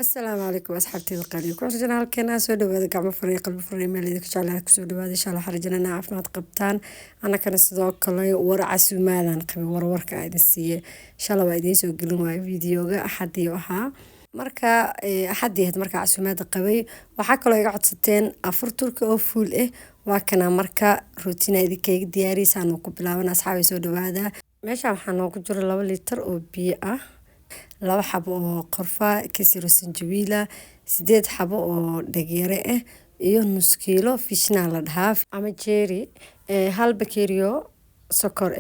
السلام عليكم أصحابتي القليل كل رجنا halkeen soo dhawaada gacmo furay qalbi furay meel idin ka jeclahay ku soo dhawaada insha Allah xarjana caafimaad qabtaan ana kana sidoo kale war casuumaadan qabay warka idin siiye insha Allah waa idin soo gelin waayo videoga axadii waxa marka axadii marka casuumaad qabay waxa kale iga codsateen afur turki oo fuul waa kana marka routine idinkeega diyaariysan oo ku bilaaban asxaabay soo dhawaada meesha waxaan noogu jiro 2 litir oo biyo ah laba xabo oo qorfa kisiro sanjabiila 8 xabo oo dhageere iyo nus kiilo fishna la dhaaf ama jeeri hal bakeeriyo sokor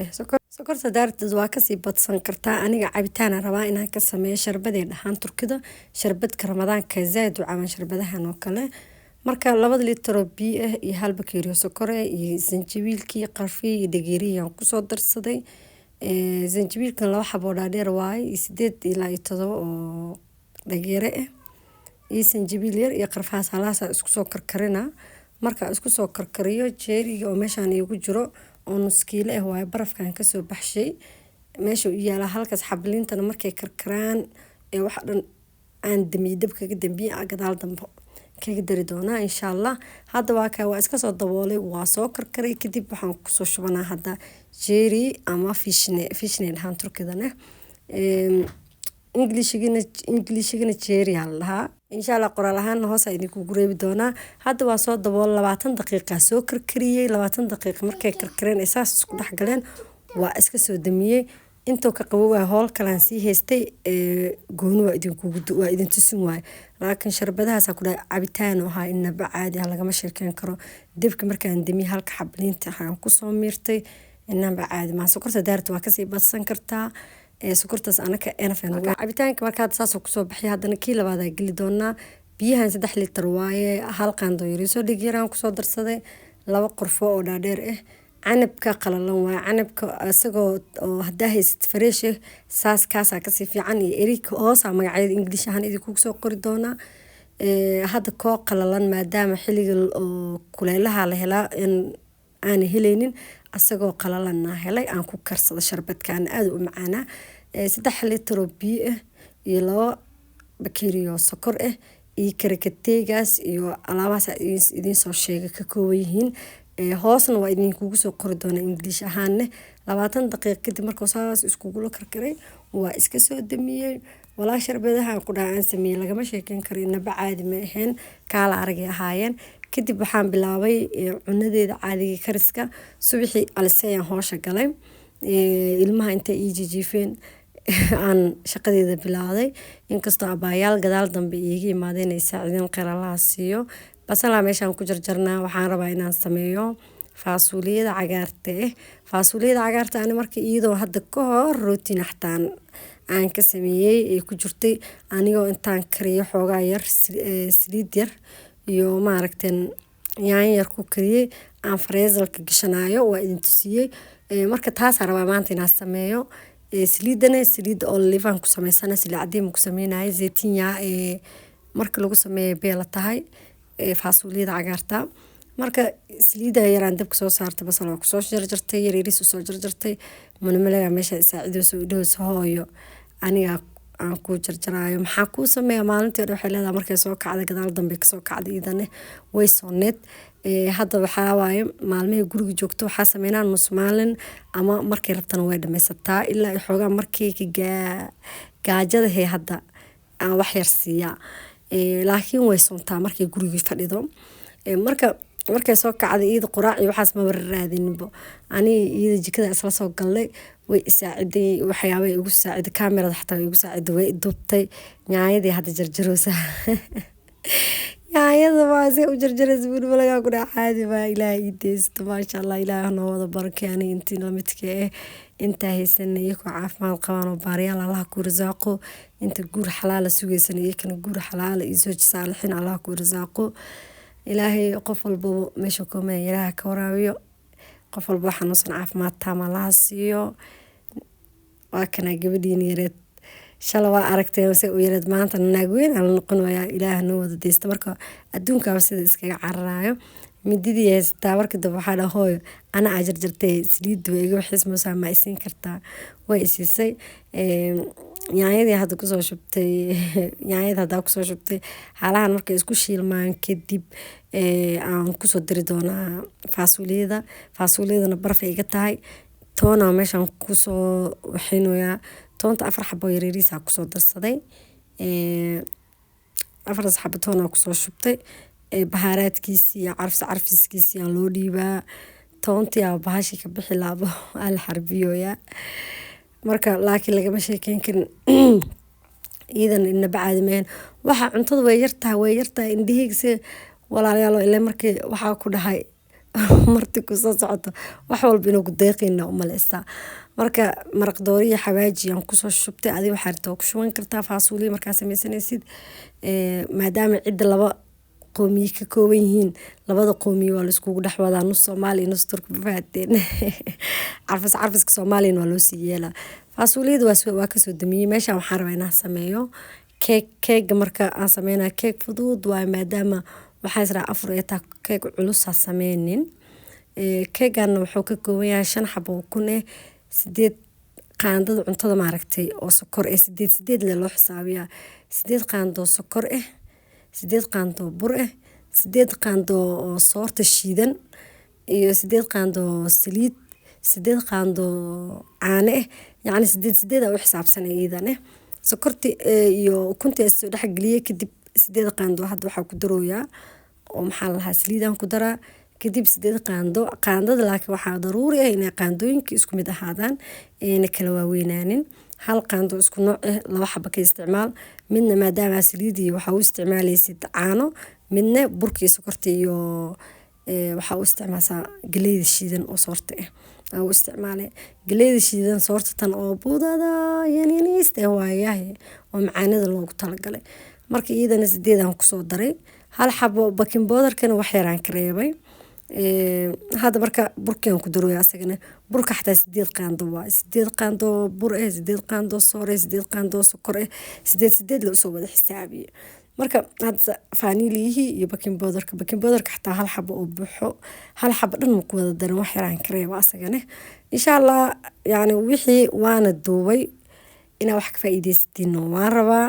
sokorta daarteed waa ka sii badsan kartaa aniga cabitaan rabaa inaan ka sameeyo sharbadee dhaxan turkida sharbadka ramadaanka zaid u caawan sharbadahan oo kale marka 2 litir oo biyo iyo hal bakeeriyo sokor iyo sanjabiilkii qarfi iyo dhageeriyaan ku soo darsaday zanjabiilkan laba xabo dhaadheer waay 8 ilaa 7 oo dhageere iyo sanjabiil yar iyo qarfaas halaasa isku soo karkarina marka isku soo karkariyo jeeriga oo meeshaan igu jiro oo nus kiilo waay barafkan ka soo baxshay meesha uu yaala halkaas xablintana markay karkaraan wax dhan aan dambiidabka ka dambiya gadaal dambo kaga dari doona insha Allah hadda waa iska soo daboolay waa soo karkaray kadib waxaan ku soo shubanaa hadda jeeri ama fishne dhahan turkidana Englishigana jeeri lahaa insha Allah qoraal ahaan hoos ay idinku gureebi doona hadda waa soo dabool 20 daqiiqo soo karkariyay 20 daqiiqo markay karkareen isaas isku dhex galeen waa iska soo damiyay inta ka qabo waa hool kalaan sii haystay gooni waa idin tusin waay laakiin sharbadahaas ku dhaay cabitaan oo ha inaba caadi laga ma sheekeen karo dibka markaan dimi halka xablinta aan ku soo miirtay inaba caadi ma sokorta daarta waa ka sii badsan kartaa sokortaas anaka enfan cabitaanka markaad saas ku soo baxay hadana kii labaad ay gali doonaa biyahan 3 litir waaye hal qaando yariso dhigiraan ku soo darsaday laba qorfo oo dhaadheer canabka qalalan waa canabka asagoo hadaa haysid fresh saas kaasa ka sii fiican iyo erik hoos magaceeda English ahaan idinku soo qori doona hada koo qalalan maadaama xilliga kuleelaha la helaa in aan helaynin asagoo qalalan helay aan ku karsado sharbadkan aad u macaana 3 litir oo biyo iyo laba bakeeriyo sokor iyo karakateegaas iyo alaabaas idin soo sheegay ka kooban yihiin hoosna waa idin kugu soo qori doona English ahaan 20 daqiiqo kadib markuu saas isku karkaray waa iska soo damiyay walaa sharbadaha ku dhacaan sameeyay lagama sheekeen karo inaba caadi ma ahayn kala aragay ahaayeen kadib waxaan bilaabay cunadeeda caadiga kariska subaxii alsayaan hoosha galay ilmaha inta jiifeen aan shaqadeeda bilaaday inkastoo abaayaal gadaal dambe iiga imaadeen ay saacideen qiralaha siiyo basala meeshaan ku jarjarnaa waxaan rabaa inaan sameeyo faasuliyada cagaarta ani markii iyadoo hadda ka hor routine xataan aan ka sameeyay ee ku jirtay anigoo intaan kariyo xoogaa yar saliid yar iyo maaragteen yaan yar ku kariyay aan freezelka gashanayo waa idin tusiyay marka taas rabaa maanta inaan sameeyo saliid olive aan ku sameysana saliid cadiin ku sameeyay zeytin marka lagu sameeyo beela tahay faasuliyada cagaarta marka saliida yaraan dabka soo saartay basal ku soo jarjartay yareeris soo jarjartay manamalaga meesha saacido soo dhows hooyo aniga aan ku jarjaraayo maxaa ku sameeyaa maalintii waxay leedahay markay soo kacday gadaal dambe ka soo kacday idane way sooneed hadda waxa waaye maalmaha guriga joogto waxa sameynaa nus maalin ama markay rabtana way dhameysataa ilaa xoogaa markay gaajada hadda aan wax yar siiya laakiin way soontaa markay guriga fadhido markay soo kacday iyada quraac iyo waxaas ma raadinbo ani iyada jikada isla soo galay way isaaciday waxyaabay ugu saaciday kaamirada xataa ugu saaciday way dubtay nyaayadii hadda jarjaroosa nyaayada waa si u jarjaraysa bulbulaga ku dhacaadi waa ilaahay deesto maasha Allah ilaahay noo wada barkeeni intii lamidka inta haysanay ku caafimaad qabaan oo baariyaal Allah ku risaaqo inta guur xalaal sugaysan iyo kan guur xalaal iyo soo saalixiin Allah ku risaaqo ilaahay qof walba meesha kuma ilaahay ka waraabiyo qof walba xanuunsan caafimaad taam Allah siiyo waa kana gabadhiin yareed shalay waa aragtay oo yareed maanta naag weyn aan noqon waaya ilaahay noo wada deesto marka adduunka sida iskaga cararaayo mididii heestaa marka dab waxaa dhahooyo ana ajarjartay saliid way iga waxis moosaa ma isin kartaa way isisay yaanyadii hadda kusoo shubtay yaanyada haddaa kusoo shubtay xaalahan markay isku shiilmaan kadib aan kusoo dari doonaa faasuliyadana baraf ay iga tahay toona meeshaan kusoo waxaynoyaa toonta 4 xabo yaryariisa kusoo darsaday 4 xabo toona kusoo shubtay bahaaraadkiisa iyo carfiskiisa aan loo dhiibaa toontii aa bahashi ka bixi laabo al xarbiyoya marka laakiin lagama sheekeyn karin iidan inaba caadi meen waxa cuntada way yartahay indhihiisa walaalayaal ilaa markii waxa ku dhahay marti ku soo socoto wax walba inuu ku deeqina u maleysaa marka maraq dooriya xawaaji aan ku soo shubtay adiga waxa rabtaa ku shuban kartaa faasuuli markaa sameysanaysid maadaama cid laba qoomiye ka kooban yihiin labada qoomiye waa la iskugu dhaxwadaa nus Soomaali nus Turk bafaadeen carfiska Soomaaliya waa loo sii yeelaa faasuuliyada waa ka soo damiyay meesha waxaan rabaa inaan sameeyo keeg marka aan sameeyna keeg fudud waa maadaama waxaa israa afur ee taa keeg culus ha sameynin keegan wuxuu ka kooban yahay 5 xabo kun 8 qaandada cuntada maaragtay oo sokor 8 loo xisaabiyaa 8 qaando sokor 8 qaando bur 8 qaando oo soorta shiidan iyo 8 qaando saliid 8 qaando caano yani 8 u xisaabsan iidan sokorti iyo kunta soo dhaxgaliyay kadib 8 qaando hadda waxa ku darooyaa oo maxaa lahaa saliidan ku daraa kadib 8 qaandada laakiin waxa daruuri ah in qaandooyinka isku mid ahaadaan in kala waaweynaanin hal qaando isku nooc laba xabo ka isticmaal midna maadaama saliidi waxa uu isticmaalaysid caano midna burkii sokorta iyo waxa uu isticmaalaa galeyda shiidan oo soorta ah oo isticmaalay galeyda shiidan soorta tan oo budada yaniinista waayahay oo macaanida loogu talagalay marka iyadana 8 aan ku soo daray hal xabo baking powderkana wax yar aan kareebay hada marka burkan ku daroya asagana burka xataa 8 qaando waa 8 qaando bur 8 qaando soor 8 qaando sokor 8 la soo wada xisaabiyo marka hadda vanilihi iyo baking powderka xataa hal xabo oo buuxo hal xabo dhan ma ku wada daran wax yar aan kareeba asagana insha Allah yani wixii waana duubay ina wax ka faa'iideysatiin waan rabaa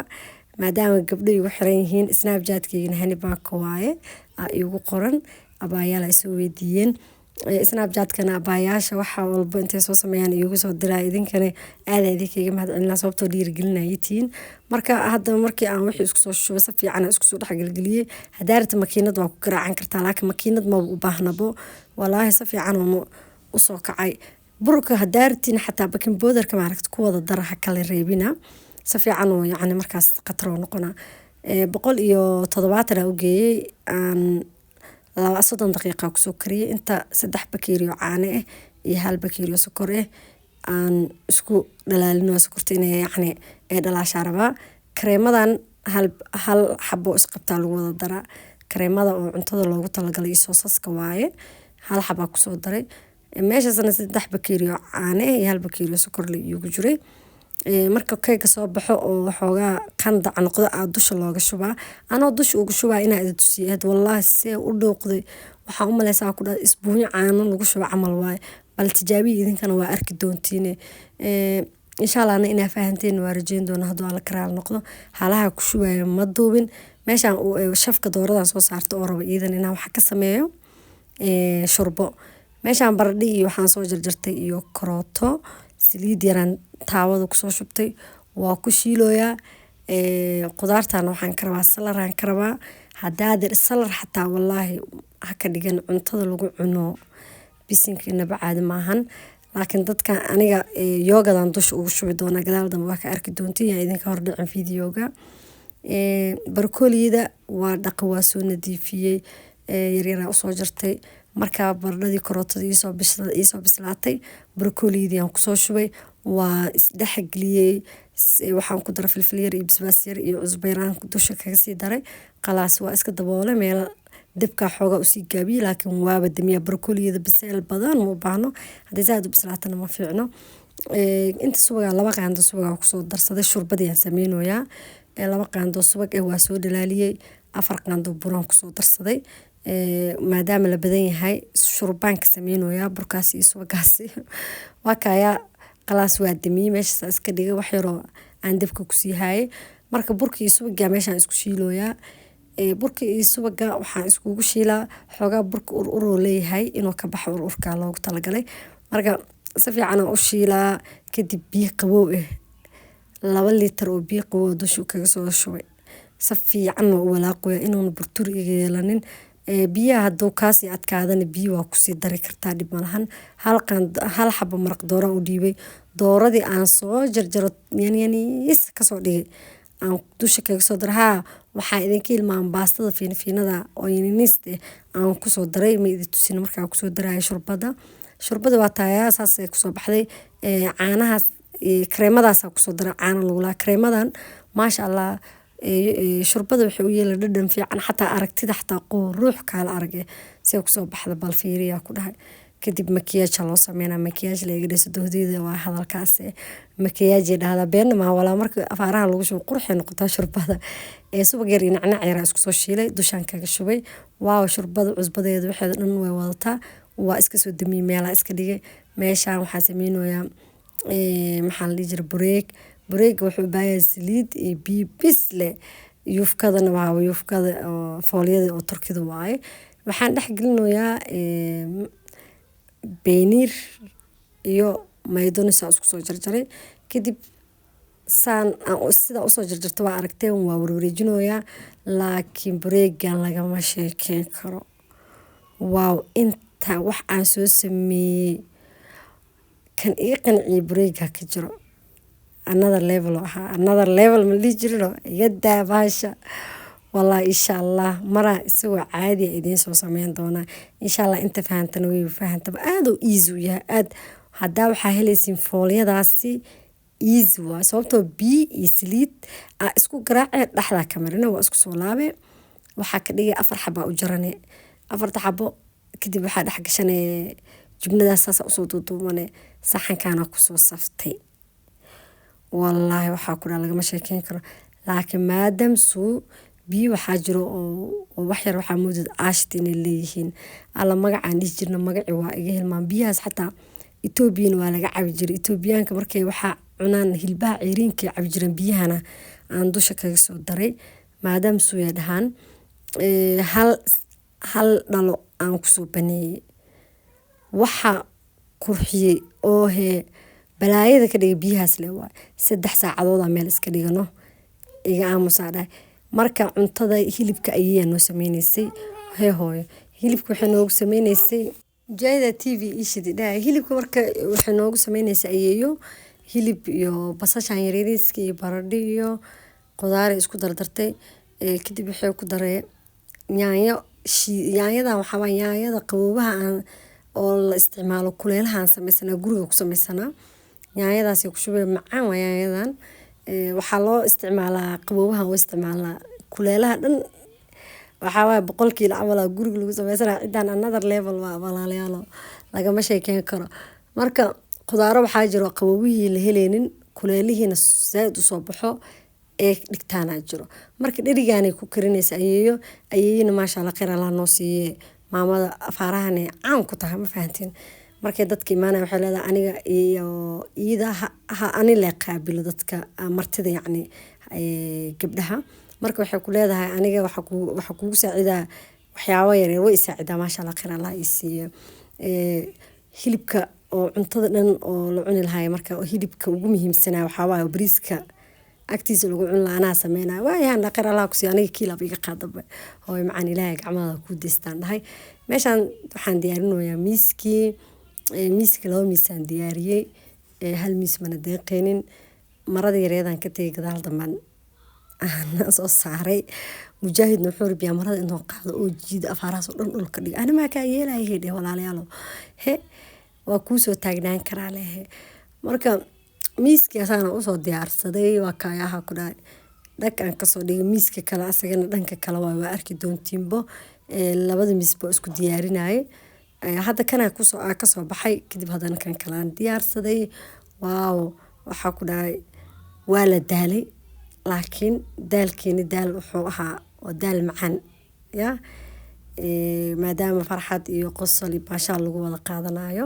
maadaama gabdho igu xiran yihiin snapchat-kayga hani baaka waaye igu qoran abaayaal ay soo weydiiyeen snapchat-kana abaayaasha waxa walba intay soo sameeyaan iyagu soo diraa idinkana aad idinkaga mahadcelinaa sababtoo dhiirigelinaytiin marka hadda markii aan wixii isku soo shubay si fiican isku soo dhaxgalgeliyay hadaarta makiinad waa ku garaacan kartaa laakiin makiinad ma u baahnabo walaahi si fiican u soo kacay burka hadaartiin xataa baking powderka maaragta ku wada daraha kala reebina si fiican oo yani markaas qatro noqona 170 u geeyay aan 30 daqiiqo ku soo kariyay inta 3 bakeeriyo caano iyo 1 bakeeriyo sokor aan isku dhalaalino sokorta inay yani ee dhalaasha rabaa kareemadan hal xabo isqabtaa lagu wada daraa kareemada oo cuntada loogu talagalay soosaska waaye hal xabo ku soo daray meeshasana 3 bakeeriyo caano iyo 1 bakeeriyo sokor la igu jiray marka keega soo baxo oo waxoogaa qandac noqdo dusha looga shubaa anoo dusha ugu shubaa inaad tusiyeed wallahi see u dhooqday waxa u maleysaa ku dhaad isbuunya caano lagu shuba camal waaye bal tijaabiye idinkana waa arki doontiin insha Allah ina fahanteen waa rajeyn doona haduu ala karaal noqdo halaha ku shubayo ma duubin meeshan uu shafka dooradan soo saarto oo rabo iidan inaan wax ka sameeyo shurbo meeshan baradhi iyo waxaan soo jarjartay iyo karooto saliid yaran taawada ku soo shubtay waa ku shiilooyaa qudaartan waxaan ka rabaa salaraan ka rabaa hadaad salar xataa wallahi ha ka dhigan cuntada lagu cuno bisinkiina bacaadi maahan laakiin dadka aniga yoogadan dusha ugu shubi doona gadaal dambe waa ka arki doontiin idinka hor dhicin fiidiyooga barkooliyada waa dhaqa waa soo nadiifiyay yaryara u soo jartay marka baradhadii karootadii isoo bislaatay barkooliyadii aan ku soo shubay waa isdhaxgaliyay waxaan ku daray filfil yar iyo basbaas yar iyo cusbeeraan dusha kaga sii daray qalaas waa iska daboolay meel dabka xooga u sii gaabiyay laakiin waaba damiya barkooliyada biseel badan ma baahno hadii zaad u bislaatana ma fiicno inta subaga 2 qaando subaga ku soo darsaday shurbadii aan sameeynoyaa 2 qaando subag waa soo dhalaaliyay 4 qaando buraan ku soo darsaday maadaama la badan yahay shurbaanka sameeynoyaa burkaas iyo subagaas waa kaya qalaas waa damiyay meesha iska dhigay wax yar oo aan dabka kusii haayay marka burka iyo subaga meeshaan isku shiilooyaa burka iyo subaga waxaan iskugu shiilaa xoogaa burka ururoo leeyahay inuu ka baxo ururka loogu talagalay marka si fiican u shiilaa kadib biyo qabow 2 litir oo biyo qabow dusha kaga soo shubay si fiican oo walaaqoya inuuna burtur iga yeelanin biyaha hadduu kaasii adkaadana biyo waa kusii dari kartaa dhib malahan hal xabo maraq dooraan u dhiibay dooradii aan soo jarjaro yaniis kasoo dhigay aan dusha kaga soo daray waxaa idinka ilmaan baastada fiinfiinada oo yaniiste aan kusoo daray ma idin tusin markaa kusoo daraya shurbada waa taayaa saasay kusoo baxday caanahaas kreemadaas kusoo daray caano lagulaa kreemadan maasha allah shurbada waxay u yeela dhadhan fiican xataa aragtida xataa ruux kaala arage si kusoo baxda bal fiiriya ku dhahay kadib makiyaaj loo sameynaa makiyaaj la iga dhiso dohdida waa hadalkaas makiyaaj dhahda been ma wala marka afaaraha lagu soo qurxin noqotaa shurbada subag yar iyo nacnac yar isku soo shiilay dushaan kaga shubay waaw shurbada cusbadeeda waxay dhan way wadataa waa iska soo damiyay meelaha iska dhigay meeshaan waxaa sameeynoyaa maxaa la dhihi jiray bureeg wuxuu baayaa saliid iyo biyo bis leh yufkadana waa yufkada fooliyada oo turkida waaye waxaan dhex gelinayaa beeniir iyo maydonis isku soo jarjaray kadib sida usoo jarjarta waa aragteen waa warwareejinoyaa laakiin bureegan lagama sheekeyn karo waaw inta wax aan soo sameeyey kan ii qanciyay bureega ka jiro another level ma dhihi jirino iga daa baasha والله إن شاء الله مرة سوى عادي إذن سو سمين دونا إن شاء الله أنت فهمتنا وفهمت بقى إيزو يا أد هدا وحاهلي سيمفوليا داسي إيزو صوبتو بي يسليت اسكو قراعي لحظة كاميرنا واسكو صولابي وحاك لي أفر حبا أجراني أفر تحبو كدب واحد حقشاني جبنا دا ساسا أصوتو دوماني صحن كانوا كسو صفتي والله وحاكونا لغا مشاكين كرو لكن ما دام سو biyo waxaa jiro oo wax yar waxaa moodid aashti inay leeyihiin alla magacaan dhihi jirna magaci waa iga hilmaan biyahaas xataa Ethiopian waa laga cabi jiray Ethiopianka markay waxaa cunaan hilbaha ciriinka cabi jireen biyahana aan dusha kaga soo daray maadaama suuya dhahan hal dhalo aan kusoo baneeyay waxa qurxiyay oo balaayada ka dhigay biyahaas le waa 3 saacadood meel iska dhigano iga aamusaadhay marka cuntada hilibka ayay noo sameynaysay hooyo hilibka waxay noogu sameynaysay Jayda TV ishidida hilibka marka waxay noogu sameynaysay ayeeyo hilib iyo basashan yaryariiska iyo baradho iyo qudaar isku dardartay kadib waxay ku daray yaanyada waxa waa yaanyada qaboobaha oo la isticmaalo kuleelahan sameysana guriga ku sameysana yaanyadaas ku shubay macaan waa yaanyadan waxaa loo isticmaalaa qaboobaha oo isticmaalaa kuleelaha dhan waxa waa 100 kiilo camal guriga lagu sameeyay cidaan another level waa walaalayaal laga ma sheekeyn karo marka qudaaro waxaa jiro qaboobihii la heleenin kuleelihiina zaad u soo baxo ee dhigtaana jiro marka dherigaanay ku karinaysa ayeeyina maasha Allah khayr Allah noo siiyay maamada afaarahan caan ku tahay ma fahantiin markay dadka imaanay waxay leedahay aniga iyo iidaha ani la qaabilo dadka martida yacni gabdhaha marka waxay ku leedahay aniga waxa kugu saacidaa waxyaabo yar way saacidaa maasha Allah khayr Allah isiiyo hilibka oo cuntada dhan oo la cuni lahaay marka hilibka ugu muhiimsanaa waxa waa bariiska agtiisa lagu cun laana sameeyna waayaan khayr Allah ku siiyay aniga kiilab iga qaadaba hooy macaan ilaahay gacmada ku deystaan dhahay meeshan waxaan diyaarinayaa miiska loo miisaan diyaariyay hal miis mana deeqeenin marada yareedan ka tagay gadaal damban soo saaray mujaahid wuxuu rabiyaa marada inuu qaado oo jiid afaaraas oo dhan dhulka dhig ana ma ka yeelahay walaalayaal waa ku soo taagnaan karaa leh marka miiska asana u soo diyaarsaday waa kaayaha ku dhaay dhakan ka soo dhigay miiska kala asagana dhanka kala waa arki doontiinbo labada miisba isku diyaarinay hadda kana ka soo baxay kadib hadana kan kala diyaarsaday waaw waxa ku dhaay waa la daalay laakiin daalkeeni daal wuxuu ahaa oo daal macaan ya maadaama farxad iyo qosol iyo baasha lagu wada qaadanayo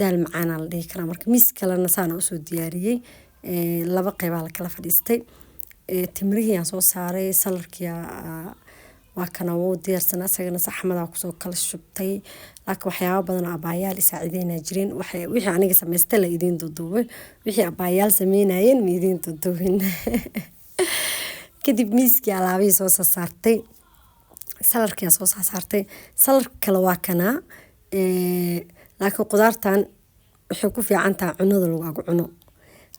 daal macaan la dhihi karaa marka miis kalena saana u soo diyaariyay laba qeyb la kala fadhiistay timrihii aan soo saaray salarkii waa kana wuu diyaarsan asagana saxmada kusoo kala shubtay laakiin waxyaabo badan abaayaal isaacideynaa jireen wixii aniga samaystay la idiin duduubay wixii abaayaal sameynayeen ma idiin duduubin kadib miiskii alaabihii soo saartay salarkii soo saartay salar kale waa kana laakiin qudaartan waxay ku fiican tahay cunada lagu cuno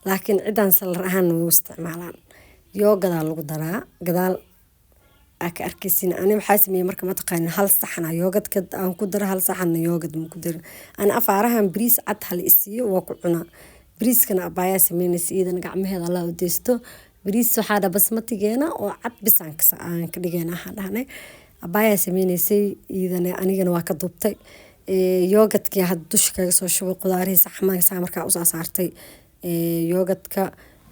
laakiin cidaan salar ahaan way isticmaalaan yoogada lagu daraa gadaal aka arkaysin ani waxaa sameeyay marka ma taqaan hal saxan yoogadka aan ku daro hal saxan yoogad ma ku daro ana afaarahan bariis cad hal isiyo waa ku cunaa bariiskana abaaya sameynaysa iidan gacmaheeda Allah u deesto bariis waxaa dha basmatigeena oo cad bisaan ka dhigayna waxaan dhahnay abaaya sameynaysa iidan anigana waa ka duubtay yoogadkii had dush kaga soo shubay qudaarihii saxmaha markaa u soo saartay yoogadka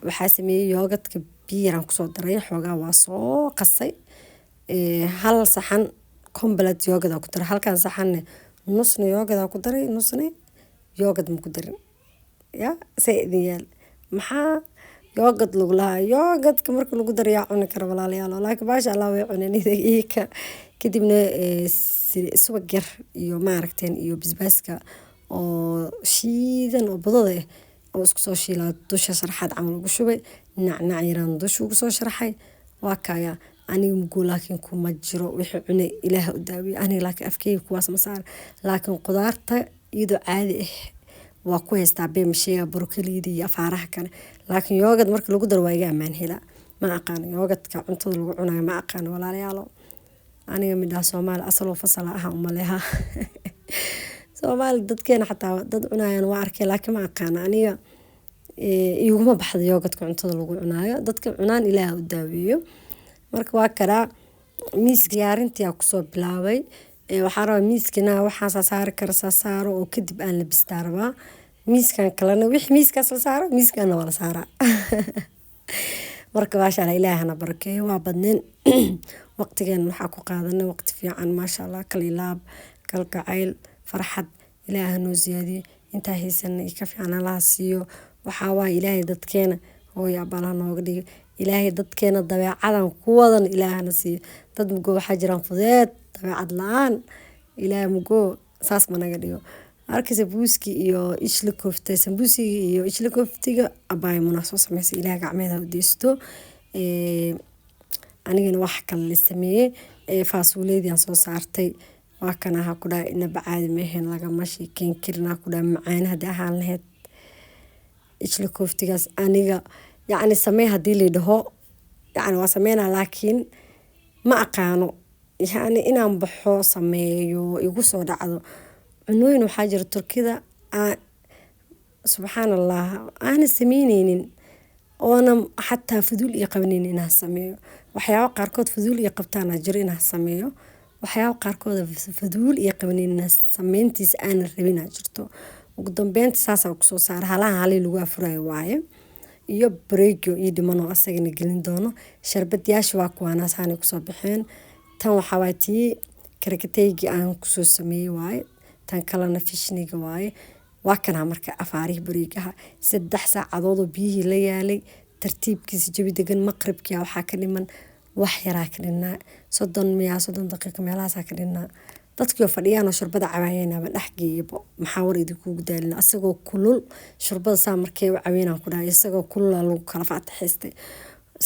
waxaa sameeyay yoogadka biyaran kusoo daray xoogaa waa soo qasay hal saxan complete yoogada ku daray halkan saxanne nusna yoogada ku daray nusna yoogad ma ku darin ya sayidiyal maxaa yoogad lagu lahaa yoogadka marka lagu daray yaa cuni kara walaalayaal laakiin baasha Allah way cunanayda kadibna subag yar iyo maaragteen iyo bisbaaska oo shiidan oo badada oo isku soo shiilaa dusha sharaxaad camal ugu shubay nacnac yaraan dusha ugu soo sharaxay waa kaya aniga mugo laakiin kuma jiro wixii cunay ilaah u daawiyo aniga laakiin afkeyga kuwaas ma saar laakiin qudaarta iyadoo caadi ah waa ku haystaa beemasheega brokolida iyo afaaraha kale laakiin yoogad marka lagu daro waa iga ammaan helaa ma aqaan yoogadka cuntada lagu cunayo ma aqaan walaalayaal aniga midhaa Soomaali asaloo fasala ah uma leha Soomaali dadkeena xataa dad cunayaan waa arkay laakiin ma aqaan aniga iguma baxdo yoogadka cuntada lagu cunayo dadka cunaan ilaah u daawiyo marka waa karaa miiska diyaarintii aan kusoo bilaabay waxaan rabaa miiskana waxaan saari kara saaro oo kadib aan la bistaa rabaa miiskan kalena wixii miiskaas la saaro miiskana waa la saaraa marka maasha Allah ilaahana barakeeyo waa badneen waqtigeena waxaa ku qaadanay waqti fiican maasha Allah kalilaab kalgacayl farxad ilaaha noo ziyaadiyo intaa haysanay ka fiican Allah siiyo waxaa waa ilaahay dadkeena hooyo abalaha nooga dhigo ilaahay dadkeena dabeecadan ku wadan ilaahana siiyo dad mugo waxaa jiraan fudeed dabeecad la'aan ilaahay mugo saas ma naga dhigo arkaysa buuski iyo ishla koftay sambuusiga iyo ishla koftiga abaay munaasoo sameysay ilaahay gacmeeda u deesto anigana wax kale la sameeyay faasuuleedii aan soo saartay waa kana ha ku dhaay ina bacaadi meehen laga mashi keen kirna ku dhaay macaan hadii ahaan lahayd ishla koftigaas aniga يعني سميها دي اللي ده يعني وسمينا لكن ما أقانو يعني إنا مبحو سميو يقصوا دعو عنوين وحاجر تركيا سبحان الله أنا سمينين وأنا حتى فضول يقبنين إنها سميو وحياة قاركود فضول يقبتانا جرينها سميو وحياة قاركود فضول يقبنين إنها سمينتيس أنا ربينا جرتو وقدام بنت ساسا وقصوا صار هلا هالي لغا فراي واي iyo breego iyo dhimano asagana gelin doono sharbadyaasha waa kuwaanaas aan ku soo bixeen tan waxa waatii karkataygi aan ku soo sameeyay waay tan kalena fishniga waay waa kana marka afaarihi breegaha 3 saacadood oo biyihii la yaalay tartiibkiisa jabi degan maqribkii waxa ka dhiman wax yaraa ka dhinaa 30 daqiiqo meelahaas ka dhinaa dadkii fadhiyaan oo sharbada cawaayeen ama dhaxgeeybo maxaa war idinku gudaalina asagoo kulul sharbada saa markay caweynaan ku dhaay asagoo kulul lagu kala faataxistay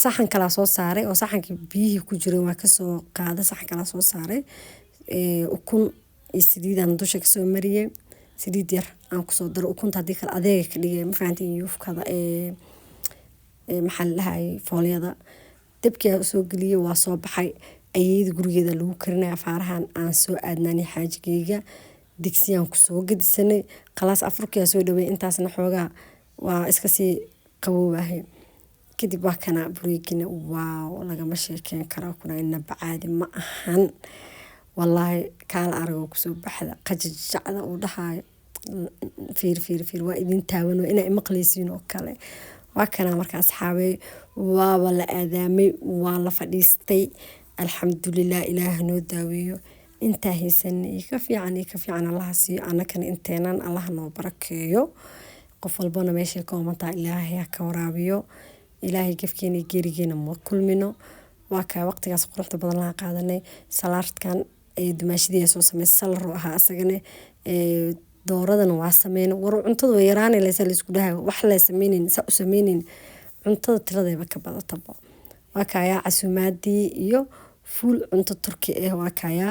saxan kala soo saaray oo saxankii biyihii ku jiray waa ka soo qaada saxan kala soo saaray ukun isdiidan dusha ka soo mariyay sidiid yar aan ku soo daro ukunta hadii kala adeeg ka dhigay ma fahantiin yuufkada maxal lahay fooliyada dabkii soo galiyay waa soo baxay ayay gurigeeda lagu karinay afaarahan aan soo aadnaan xaajigeyga digsiyaan ku soo gadisanay qalaas afurkiya soo dhaway intaasna xoogaa waa iska sii qaboobahay kadib waa kana breegina waaw laga ma sheekeen karo kuna inna bacaadi ma ahan wallahi kaal arago ku soo baxda qajajacda u dhahay fiir waa idin taawan waa inay maqleysiin oo kale waa kana marka asxaabay waa la aadaamay waa la fadhiistay alxamdulillaah ilaah noo daawiyo inta haysan ka fiican Allah siiyo anakana inteenan Allah noo barakeeyo qof walbana meeshay ka oomantaa ilaahay ha ka waraabiyo ilaahay gafkeena geerigeena ma kulmino waa kaa waqtigaas quruxda badan laga qaadanay salaadkan dumaashidii soo sameysay salar ahaa asagana dooradana waa sameyn war cuntada way yaraanaysaa la isku dhahay wax la sameeynin sa u sameeynin cuntada tiradeeba ka badataba waa kaya casuumaadii iyo fuul cunto turki waa kaya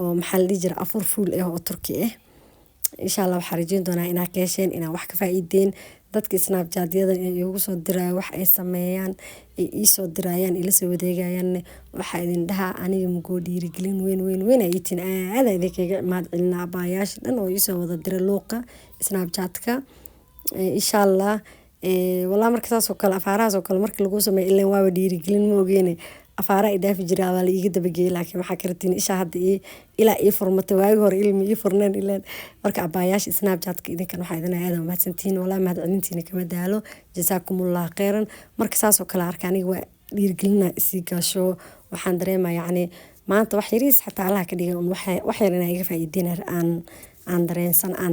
oo maxaa la jira afur fuul oo turki insha Allah waxaan rajayn doonaa inaa ka hesheen inaa wax ka faa'iideen dadka snapchat-yada inay igu soo dirayaan wax ay sameeyaan ay ii soo dirayaan ila soo wadeegayaan waxa idin dhaha aniga mugo dhiirigelin weyn ay tiin aad idinkaga imaad cilna abaayaasha dhan oo ii soo wada diray luuqa snapchat-ka insha Allah wala markaas oo kale afaarahaas oo kale markii lagu sameeyo ilaa waa dhiirigelin ma ogeene afaara ay dhaafi jiray waa la iga dabageeyay laakiin waxa kartiin isha hadda ilaa ii furmatay waagi hore ilmi ii furneen ilaa marka abaayaasha snapchat-ka idinkan waxa idin aad u mahadsantiin wala mahad celintiina kama daalo jazaakumullah khairan marka saas oo kale arka aniga waa dhiirigelina isi gaasho waxaan dareemaa yacni maanta wax yariis xataa Allah ka dhigay wax yar inay iga faa'iideen aan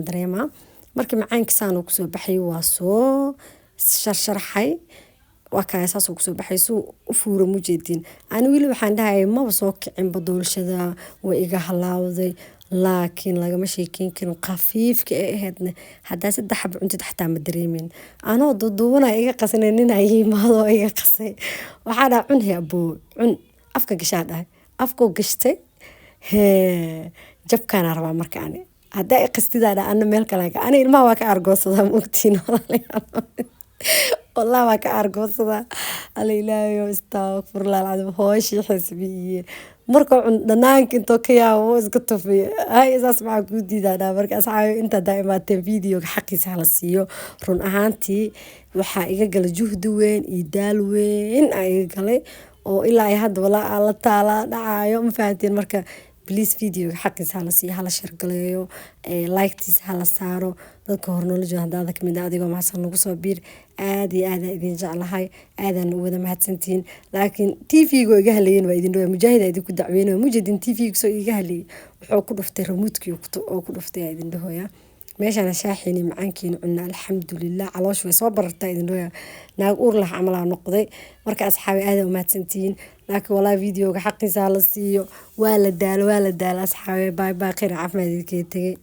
dareemaa marka macaankiisaan uu kusoo baxay waa soo sharxay waa ka asaas uu kusoo baxay suu u fuuro mujeedin aan wili waxaan dhahay ma soo kicin badolshada way iga halaawday laakiin lagama sheekeyn karin qafiifka ee ahaydna hadaa saddex xab cuntid xataa ma dareemin anoo duduubana iga qasnay nin ay imaado iga qasay waxaa dhaa cun heebo cun afka gashaa dhahay afka gashtay jabkaan rabaa markaan hadaa qastidaada ana meel kale ana ilmaha waa ka argoosada moogtiin والله ما كأرجوسدا على إلهي استغفر الله العظيم هوشي حسبي مركو عندنا كنتو كيا واسقطوا في هاي إذا اسمع جودي ده مركو أصحابي أنت دائما فيديو حقي على السيو رون أهانتي وحقيقة قال جهد وين يدال وين أي قالي أو إلا يهد ولا الله تعالى دعايو مفاتين مركو بليز فيديو حقي على السيو على شرقليو لايكتيس على سارو dadka hornology hadaada kamid ah adigoo maxsan lagu soo biir aad iyo aad idin jeclahay aadan u wada mahadsantiin laakiin TV-ga iga halayeen waa idin dhaw mujaahid idin ku dacweynaa mujadin TV-ga soo iga halay wuxuu ku dhuftay remote-kii oo ku dhuftay idin dhahoya meeshana shaaxini macaankiina cunna alxamdulillah caloosh way soo barartaa idin dhahoya naag uur lah camal noqday marka asxaabi aad u mahadsantiin laakiin walaa video-ga xaqiisa la siiyo waa la daal asxaabi bye bye khayr caafimaad idinka tagay